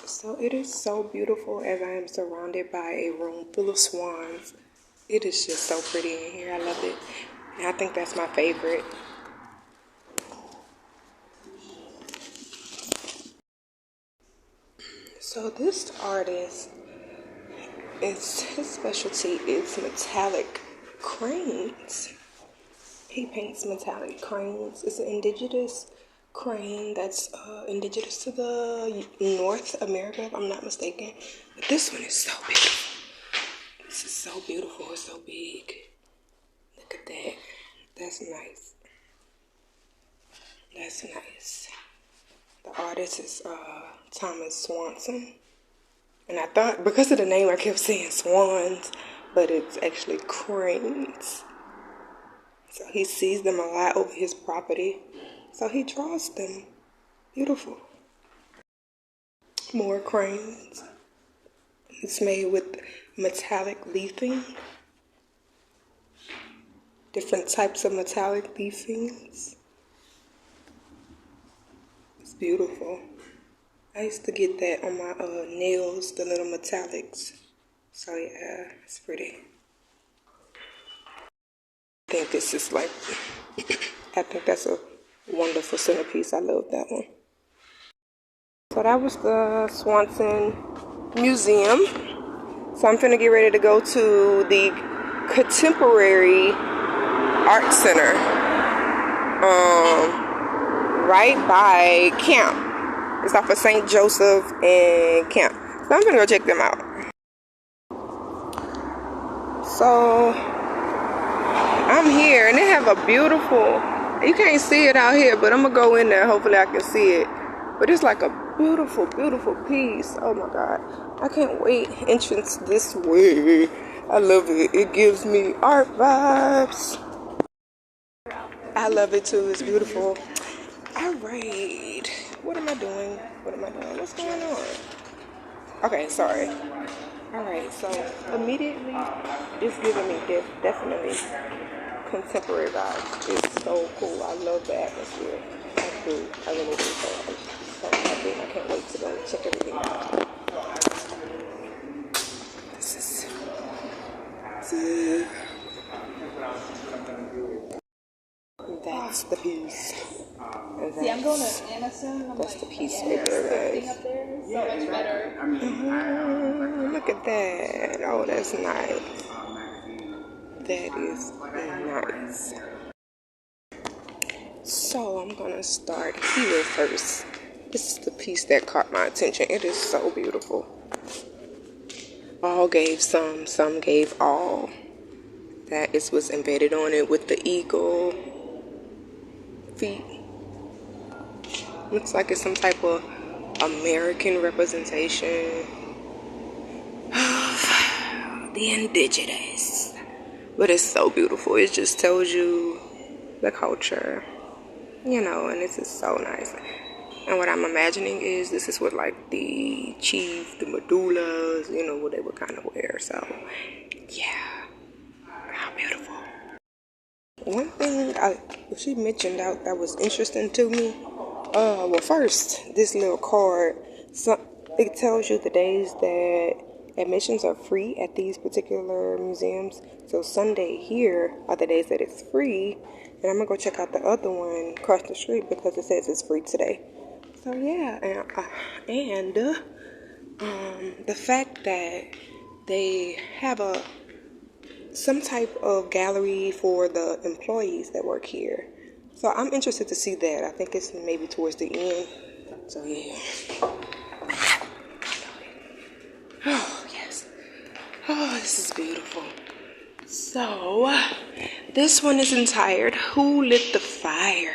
So it is so beautiful as I am surrounded by a room full of swans. It is just so pretty in here. I love it. And I think that's my favorite. So this artist, his specialty is metallic cranes. He paints metallic cranes. It's an indigenous crane that's indigenous to the North America, if I'm not mistaken. But this one is so beautiful. This is so beautiful. It's so big. Look at that. That's nice. That's nice. The artist is Thomas Swanson. And I thought, because of the name, I kept saying swans, but it's actually cranes. So he sees them a lot over his property. So he draws them. Beautiful. More cranes. It's made with metallic leafing. Different types of metallic leafings. It's beautiful. I used to get that on my nails, the little metallics. So yeah, it's pretty. I think this is like, I think that's a wonderful centerpiece. I love that one. So that was the Swanson Museum. So I'm finna get ready to go to the Contemporary Art Center, right by Camp. It's off of St. Joseph and Camp. So I'm gonna go check them out. So I'm here and they have a beautiful, you can't see it out here, but I'm gonna go in there. Hopefully I can see it. But it's like a beautiful, beautiful piece. Oh my God. I can't wait. Entrance this way. I love it. It gives me art vibes. I love it too. It's beautiful. All right. What am I doing? What's going on? Okay, sorry. All right, so immediately it's giving me definitely contemporary vibes. It's so cool. I love the atmosphere. I do. I really do. So I'm so happy. I can't wait to go check everything out. That's the piece. See, I'm going to Anna soon. That's the piece right there, guys. Up there is so much better. Look at that. Oh, that's nice. That is nice. So I'm gonna start here first. This is the piece that caught my attention. It is so beautiful. All gave some gave all. That is what's embedded on it with the eagle feet. Looks like it's some type of American representation of the indigenous. But it's so beautiful. It just tells you the culture, you know, and this is so nice. And what I'm imagining is this is what like the chief, the medullas, you know, what they would kind of wear. So, yeah, how beautiful. One thing she mentioned out that was interesting to me. Well, first, this little card, so it tells you the days that admissions are free at these particular museums. So Sunday here are the days that it's free, and I'm gonna go check out the other one across the street because it says it's free today. So yeah, and the fact that they have some type of gallery for the employees that work here. So I'm interested to see that. I think it's maybe towards the end. So yeah. Oh, yes. Oh, this is beautiful. So, this one is entitled, Who Lit the Fire?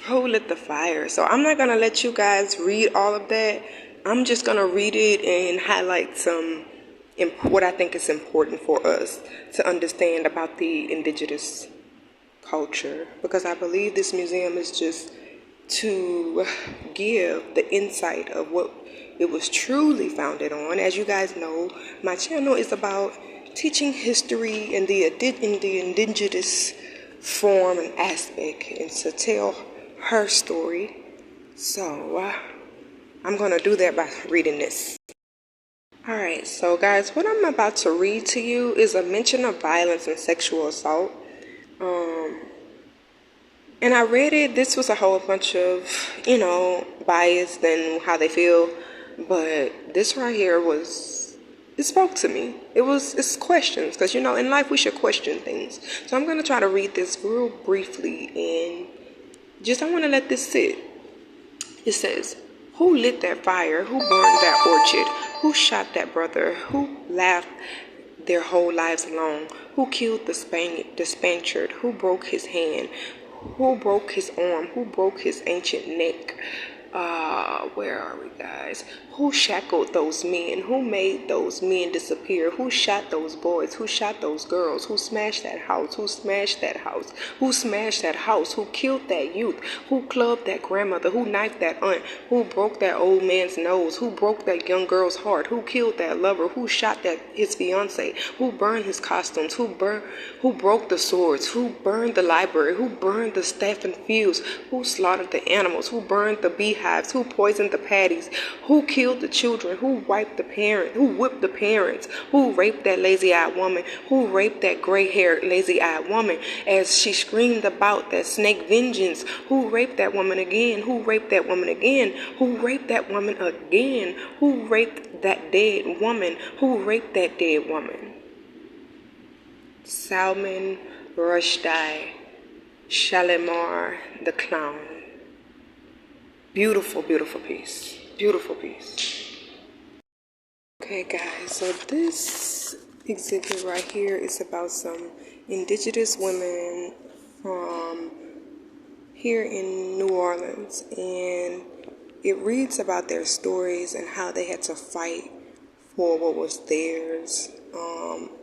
Who Lit the Fire? So I'm not going to let you guys read all of that. I'm just going to read it and highlight some what I think is important for us to understand about the indigenous culture, because I believe this museum is just to give the insight of what it was truly founded on. As you guys know, my channel is about teaching history in the indigenous form and aspect, and to tell her story. So I'm going to do that by reading this. Alright, so guys, what I'm about to read to you is a mention of violence and sexual assault. And I read it. This was a whole bunch of, bias and how they feel. But this right here it spoke to me. It's questions. Because, in life we should question things. So I'm going to try to read this real briefly. And I want to let this sit. It says, who lit that fire? Who burned that orchard? Who shot that brother? Who laughed their whole lives long? Who killed the Spaniard? Who broke his hand? Who broke his arm? Who broke his ancient neck? Where are we, guys? Who shackled those men? Who made those men disappear? Who shot those boys? Who shot those girls? Who smashed that house? Who smashed that house? Who smashed that house? Who killed that youth? Who clubbed that grandmother? Who knifed that aunt? Who broke that old man's nose? Who broke that young girl's heart? Who killed that lover? Who shot his fiance? Who burned his costumes? Who broke the swords? Who burned the library? Who burned the Stephen fields? Who slaughtered the animals? Who burned the beehives? Who poisoned the patties? Who killed the children? Who whipped the parents? Who raped that lazy-eyed woman? Who raped that gray-haired, lazy-eyed woman as she screamed about that snake vengeance? Who raped that woman again? Who raped that woman again? Who raped that woman again? Who raped that dead woman? Who raped that dead woman? Salman Rushdie Shalimar the Clown. Beautiful, beautiful piece. Beautiful piece. Okay, guys, so this exhibit right here is about some indigenous women from here in New Orleans, and it reads about their stories and how they had to fight for what was theirs.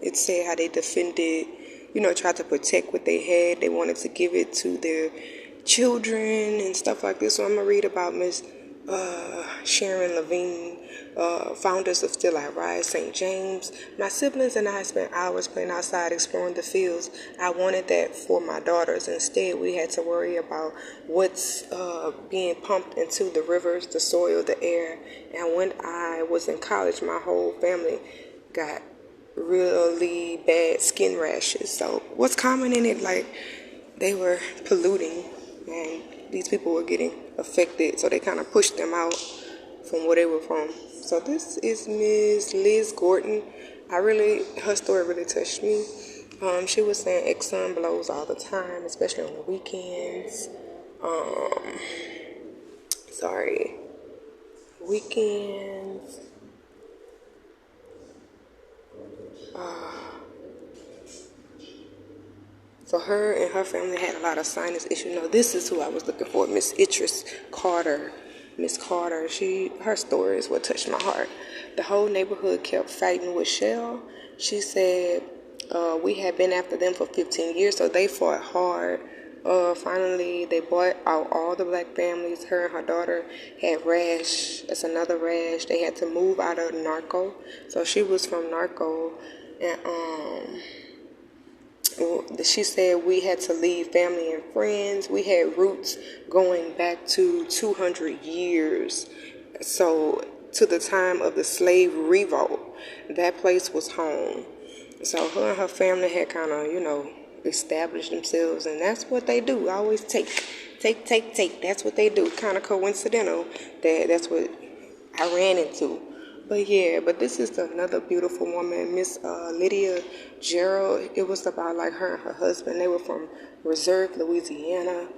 It said how they defended, tried to protect what they had. They wanted to give it to their children and stuff like this. So I'm going to read about Miss Sharon Levine, founders of Still I Rise, St. James. My siblings and I spent hours playing outside exploring the fields. I wanted that for my daughters. Instead, we had to worry about what's being pumped into the rivers, the soil, the air. And when I was in college, my whole family got really bad skin rashes. So what's common in it, like they were polluting and these people were getting affected, so they kind of pushed them out from where they were from. So this is Miss Liz Gordon. Her story really touched me. She was saying Exxon blows all the time, especially on the weekends. Weekends. So her and her family had a lot of sinus issues. No, this is who I was looking for, Miss Idris Carter. Miss Carter, her story is what touched my heart. The whole neighborhood kept fighting with Shell. She said we had been after them for 15 years, so they fought hard. Finally, they bought out all the black families. Her and her daughter had rash. That's another rash. They had to move out of Narco. So she was from Narco, and she said we had to leave family and friends. We had roots going back to 200 years. So to the time of the slave revolt, that place was home. So her and her family had kind of, established themselves, and that's what they do. Always take. That's what they do. Kind of coincidental that's what I ran into. But this is another beautiful woman, Miss Lydia Gerald. It was about like her and her husband. They were from Reserve, Louisiana,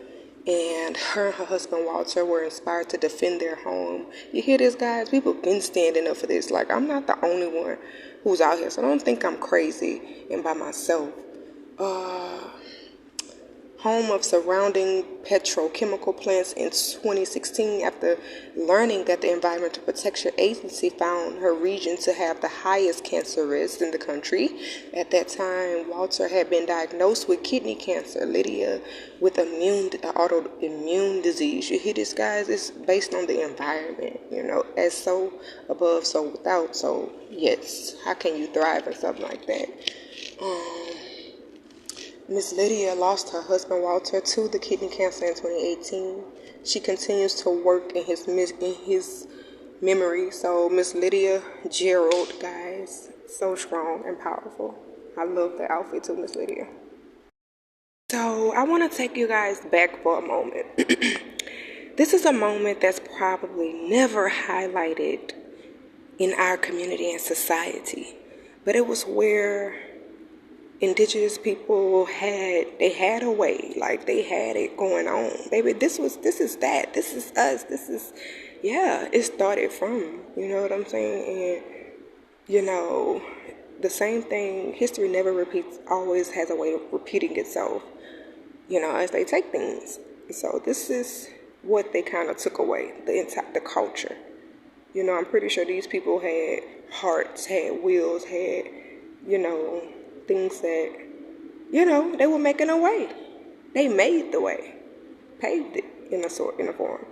and her and her husband Walter were inspired to defend their home. You hear this, guys? People been standing up for this. Like, I'm not the only one who's out here, so don't think I'm crazy and by myself. Home of surrounding petrochemical plants in 2016 after learning that the Environmental Protection Agency found her region to have the highest cancer risk in the country. At that time, Walter had been diagnosed with kidney cancer, Lydia with autoimmune disease. You hear this, guys? It's based on the environment, as so above, so without. So, yes, how can you thrive in something like that? Miss Lydia lost her husband Walter to the kidney cancer in 2018. She continues to work in his memory. So Miss Lydia Gerald, guys, so strong and powerful. I love the outfit too, Miss Lydia. So I want to take you guys back for a moment. This is a moment that's probably never highlighted in our community and society, but it was where indigenous people had a way, like they had it going on. Baby, this is us, it started from, you know what I'm saying? And, you know, the same thing, history never repeats, always has a way of repeating itself, you know, as they take things. So this is what they kind of took away, the culture. You know, I'm pretty sure these people had hearts, had wills, had, you know, things that, you know, they were making a way. They made the way, paved it in a form.